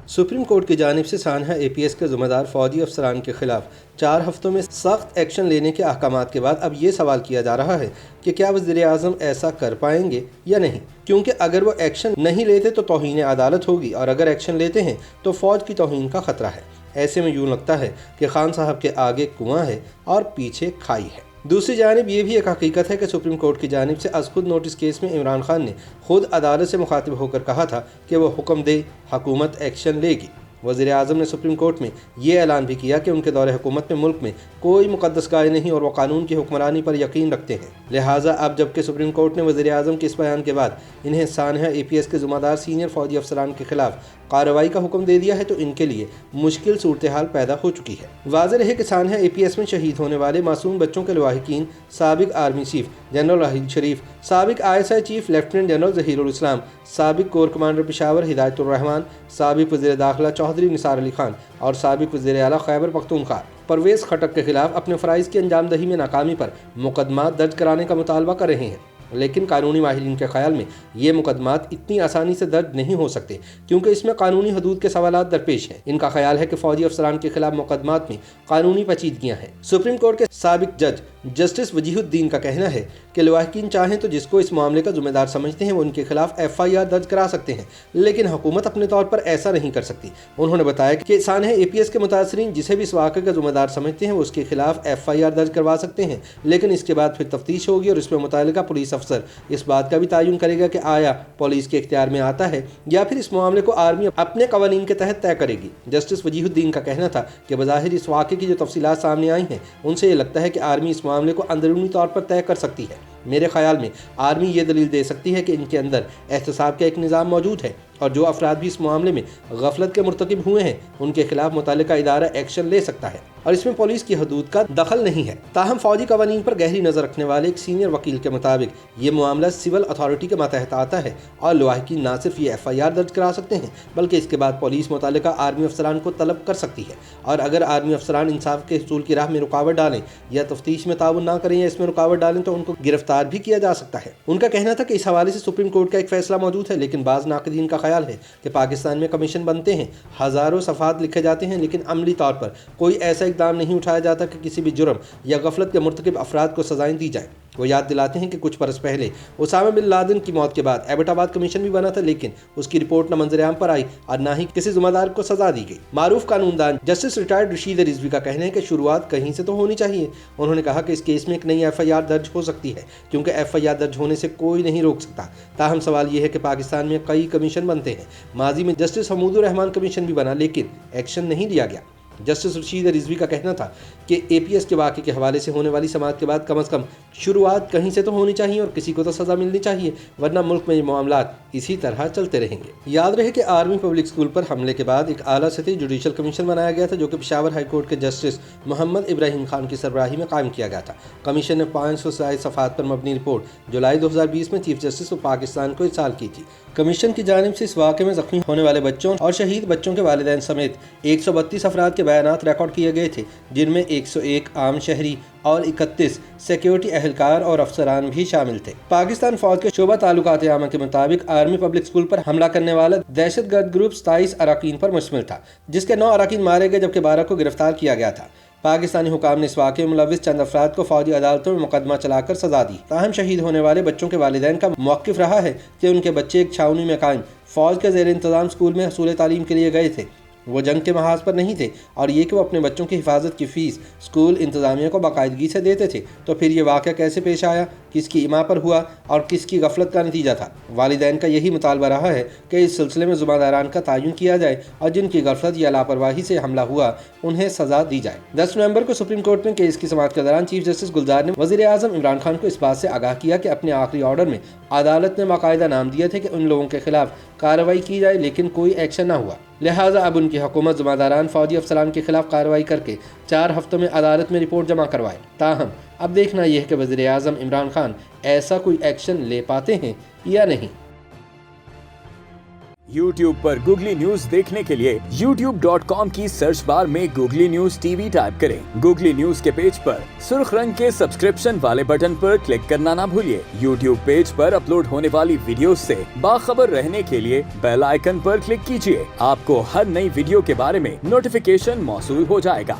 Supreme court की जानिब से सानहा APS के ज़िम्मेदार फ़ौजी अफसरान के खिलाफ 4 हफ्तों में सख्त एक्शन लेने के अहकामात के बाद अब ये सवाल किया जा रहा है कि क्या वज़ीर-ए-आज़म ऐसा कर पाएंगे या नहीं, क्योंकि अगर वो एक्शन नहीं लेते तो तौहीन अदालत होगी और अगर एक्शन लेते हैं तो फ़ौज की तौहीन का ख़तरा है। ऐसे में यूँ लगता है कि खान साहब के आगे कुआं है और पीछे खाई है। दूसरी जानिब ये भी एक हकीकत है कि सुप्रीम कोर्ट की जानिब से अज़ खुद नोटिस केस में इमरान खान ने खुद अदालत से मुखातिब होकर कहा था कि वो हुक्म दे, हुकूमत एक्शन लेगी। वज़ीर-ए-आज़म ने सुप्रीम कोर्ट में ये ऐलान भी किया कि उनके दौरे हुकूमत में मुल्क में कोई मुक़द्दस गाय नहीं और वो कानून की हुक्मरानी पर यकीन रखते हैं। लिहाजा अब जबकि सुप्रीम कोर्ट ने वज़ीर-ए-आज़म के इस बयान के बाद इन्हें सानहा APS के ज़िम्मेदार सीनियर फ़ौजी अफसरान के खिलाफ कार्रवाई का हुक्म दे दिया है तो इनके लिए मुश्किल सूरत हाल पैदा हो चुकी है। वाज़ेह रहे कि सानहा APS में शहीद होने वाले मासूम बच्चों के लवाहिकीन साबिक आर्मी चीफ जनरल राहिल शरीफ, साबिक ISI chief lieutenant general Zaheerul इस्लाम, साबिक कोर कमांडर पेशावर हिदायतुर रहमान, साबिक वज़ीर दाखिला चौधरी निसार अली खान और साबिक वज़ीर आला खैबर पख्तूनख्वा परवेज़ खटक के खिलाफ अपने फ़राइज़ की अंजामदही में नाकामी पर मुकदमा दर्ज कराने का मुतालबा कर रहे हैं। लेकिन कानूनी माहिरीन के ख्याल में ये मुकदमात इतनी आसानी से दर्ज नहीं हो सकते, क्योंकि इसमें कानूनी हदूद के सवालात दरपेश हैं। इनका ख्याल है कि फ़ौजी अफसरान के खिलाफ मुकदमात में कानूनी पेचीदगियाँ हैं। सुप्रीम कोर्ट के साबिक जज जस्टिस वजीहुद्दीन का कहना है कि लवाहिकीन चाहें तो जिसको इस मामले का ज़िम्मेदार समझते हैं वो उनके खिलाफ FIR दर्ज करा सकते हैं, लेकिन हुकूमत अपने तौर पर ऐसा नहीं कर सकती। उन्होंने बताया कि सानहा APS के मुतासरीन जिसे भी इस वाक़े का ज़िम्मेदार समझते हैं वो उसके खिलाफ FIR दर्ज करवा सकते हैं, लेकिन इसके बाद फिर तफ्तीश होगी और इसमें मुतल्लिका पुलिस अफसर इस बात का भी तयन करेगा कि आया पुलिस के इख्तियार में आता है या फिर इस मामले को आर्मी अपने कवानीन के तहत तय करेगी। जस्टिस वजीहुद्दीन का कहना था कि बज़ाहिर इस वाक़े की जो तफसीलात सामने आई हैं उनसे ये लगता है कि आर्मी इस मामले को अंदरूनी तौर पर तय कर सकती है। मेरे ख्याल में आर्मी ये दलील दे सकती है कि इनके अंदर एहतसाब का एक निज़ाम मौजूद है और जो अफराद भी इस मामले में गफलत के मुर्तकिब हुए हैं उनके खिलाफ मुतल्लिका इदारा एक्शन ले सकता है और इसमें पुलिस की हदूद का दखल नहीं है। ताहम फ़ौजी कवानीन पर गहरी नज़र रखने वाले एक सीनियर वकील के मुताबिक ये मामला सिविल अथॉरिटी के मातहत आता है और लवाहिकीन ना सिर्फ ये FIR दर्ज करा सकते हैं बल्कि इसके बाद पुलिस मुतल्लिका आर्मी अफसरान को तलब कर सकती है और अगर आर्मी अफसरान इंसाफ के हसूल की राह में रुकावट डालें या तफ्तीश में ताउन ना करें या इसमें रुकावट डालें तो उनको गिरफ्तार भी किया जा सकता है। उनका कहना था कि इस हवाले से सुप्रीम कोर्ट का एक फैसला मौजूद है, लेकिन बाज़ नाक़दीन का ख्याल है कि पाकिस्तान में कमीशन बनते हैं, हज़ारों सफ़ात लिखे जाते हैं, लेकिन अमली तौर पर कोई ऐसा इक़दाम नहीं उठाया जाता कि किसी भी जुर्म या गफलत के मुर्तकिब अफराद को सज़ाएँ दी जाए। वो याद दिलाते हैं कि कुछ बरस पहले उसामा बिन लादेन की मौत के बाद एबटाबाद कमीशन भी बना था, लेकिन उसकी रिपोर्ट न मंजर-ए-आम पर आई और ना ही किसी ज़िम्मेदार को सज़ा दी गई। मारूफ कानूनदान जस्टिस रिटायर्ड रशीद रिजवी का कहना है कि शुरुआत कहीं से तो होनी चाहिए। उन्होंने कहा कि इस केस में एक नई FIR दर्ज हो सकती है, क्योंकि FIR दर्ज होने से कोई नहीं रोक सकता। ताहम सवाल यह है कि पाकिस्तान में कई कमीशन बनते हैं। माजी में जस्टिस हमूदुर रहमान कमीशन भी बना, लेकिन एक्शन नहीं लिया गया। जस्टिस रशीद रिजवी का कहना था कि APS के वाक़े के हवाले से होने वाली समाअत के बाद कम अज़ कम शुरुआत कहीं से तो होनी चाहिए और किसी को तो सज़ा मिलनी चाहिए, वरना मुल्क में ये मामलात इसी तरह चलते रहेंगे। याद रहे कि आर्मी पब्लिक स्कूल पर हमले के बाद एक आला सतही जुडिशल कमीशन बनाया गया था, जो कि पेशावर हाई कोर्ट के जस्टिस मोहम्मद इब्राहिम खान की सरबराही में कायम किया गया था। कमीशन ने 500 से ज़ायद सफ़ात पर मबनी रिपोर्ट जुलाई 2020 में चीफ जस्टिस ऑफ पाकिस्तान को इरसाल की थी। कमीशन की जानिब से इस वाक़े में ज़ख्मी होने वाले बच्चों और शहीद बच्चों के वालिदैन समेत 132 अफराद के बयानात रिकॉर्ड किए गए थे, जिनमें 101 आम शहरी और 31 सिक्योरिटी अहलकार और अफसरान भी शामिल थे। पाकिस्तान फौज के शोबा ताल्लुकात आमा के मुताबिक आर्मी पब्लिक स्कूल पर हमला करने वाला दहशतगर्द ग्रुप 27 अराकीन पर मुश्तमिल था, जिसके 9 अराकीन मारे गए जबकि 12 को गिरफ्तार किया गया था। पाकिस्तानी हुकाम ने इस वाक़े में मुलव्विस चंद अफराद को फौजी अदालतों में मुकदमा चलाकर सजा दी। ताहम शहीद होने वाले बच्चों के वालिदैन का मौक़िफ़ रहा है कि उनके बच्चे एक छावनी में कायम फ़ौज के ज़ेर इंतज़ाम स्कूल में हसूल तालीम के लिए गए थे। वो जंग के महाज पर नहीं थे और ये कि वो अपने बच्चों की हिफाजत की फ़ीस स्कूल इंतज़ामिया को बाकायदगी से देते थे। तो फिर ये वाक़या कैसे पेश आया, किसकी इमा पर हुआ और किसकी गफलत का नतीजा था? वालिदैन का यही मुतालबा रहा है कि इस सिलसिले में ज़िम्मेदारान का तयन किया जाए और जिनकी गफलत या लापरवाही से हमला हुआ उन्हें सज़ा दी जाए। 10 नवंबर को सुप्रीम कोर्ट में केस की समाअत के दौरान चीफ जस्टिस गुलजार ने वज़ीर-ए-आज़म इमरान खान को इस बात से आगाह किया कि अपने आखिरी ऑर्डर में अदालत ने बाकायदा नाम दिए थे कि उन लोगों के खिलाफ कार्रवाई की जाए, लेकिन कोई एक्शन ना हुआ। लिहाजा अब उनकी हुकूमत ज़िम्मेदारान फ़ौजी अफसरान के खिलाफ कार्रवाई करके 4 हफ्तों में अदालत में रिपोर्ट जमा करवाए। ताहम अब देखना यह है कि वज़ीर-ए-आज़म इमरान खान ऐसा कोई एक्शन ले पाते हैं या नहीं। YouTube पर गूगली न्यूज देखने के लिए youtube.com की सर्च बार में गूगली न्यूज टीवी टाइप करें। गूगली न्यूज के पेज पर सुर्ख रंग के सब्सक्रिप्शन वाले बटन पर क्लिक करना ना भूलिए। YouTube पेज पर अपलोड होने वाली वीडियो से बाखबर रहने के लिए बेल आइकन पर क्लिक कीजिए। आपको हर नई वीडियो के बारे में नोटिफिकेशन मौसूल हो जाएगा।